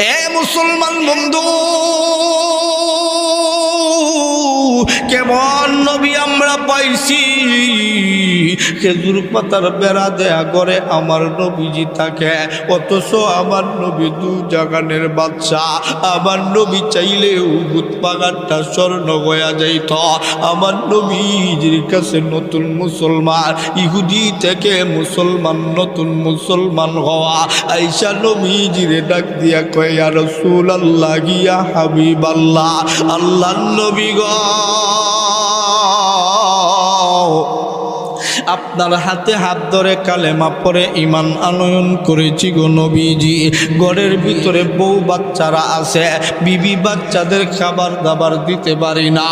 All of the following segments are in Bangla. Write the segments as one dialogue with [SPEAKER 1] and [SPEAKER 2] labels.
[SPEAKER 1] এ মুসলমান বন্ধু, কেমন নবী আমরা পাইছি। খেজুর পাতার বেড়া দেয়া করে আমার নবীজি থাকে, অথচ আমার নবী দু জাগানের বাদশা। আমার নবী চাইলে উহুদ পাহাড়টা স্বর্ণ হয়ে যাইত। আমার নবীজির কাছে নতুন মুসলমান, ইহুদি থেকে মুসলমান, নতুন মুসলমান হওয়া। আয়েশা নবীজিরে ডাক দিয়া কয়, ইয়া রাসূলুল্লাহ, ইয়া হাবিবাল্লাহ, আল্লাহর নবী গো, আপনার হাতে হাত ধরে কালেমা পড়ে ঈমান আনয়ন করেছি গো নবীজি। ঘরের ভিতরে বউ বাচ্চারা আছে, বিবি বাচ্চাদের খাবার দাবার দিতে পারি না।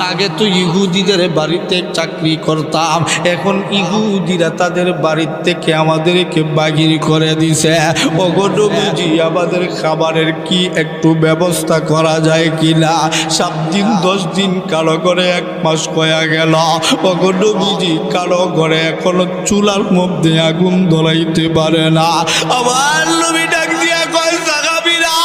[SPEAKER 1] আগে তো ইহুদিদের বাড়িতে চাকরি করতাম, এখন ইহুদিরা তাদের বাড়ির থেকে আমাদেরকে বাহির করে দিছে। ও গো নবীজি, আমাদের খাবারের কি একটু ব্যবস্থা করা যায় কিনা? 7 দিন 10 দিন, কারো করে 1 মাস কয়া গেল। ও গো নবীজি, কারো ঘরে এখনো চুলার মধ্যে আগুন ধরাইতে পারে না। আমার নবী ডাক দিয়া কয়, সাহাবীরা,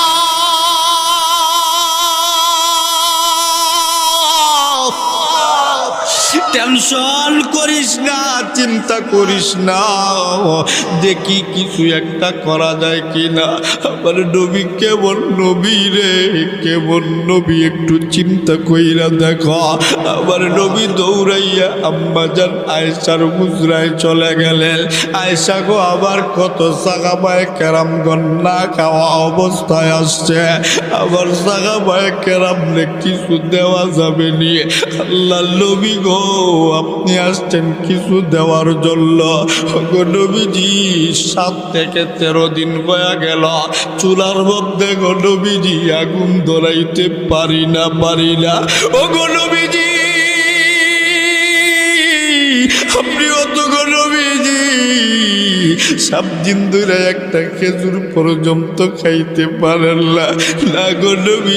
[SPEAKER 1] টেনশন করিস না, চিন্তা করিস না, দেখি কিছু একটা করা যায় কিনা। আমার নবী কেমন নবী রে, কেমন নবী, একটু চিন্তা কইরা দেখো। আমার নবী দৌড়াইয়া আম্মাজান আয়েশার হুজরায় চলে গেলেন। আয়েশা গো, আবার কত সাহাবায়ে কেরামগণ না খাওয়া অবস্থায় আসছে। আবার সাহাবায়ে কেরামরে কিছু দেওয়া যাবে নি। আল্লাহ নবী গো, আপনি আসছেন কিছু দেওয়ার জন্য। গো নবীজি, 7 থেকে 13 দিন হয়ে গেল, চুলার মধ্যে গো নবীজি আগুন ধরাইতে পারি না। ও গো নবীজি, আপনি অত গো নবীজি 7 দিন ধরে একটা খেজুর পর্যন্ত খাইতে পারেন না গো নবী।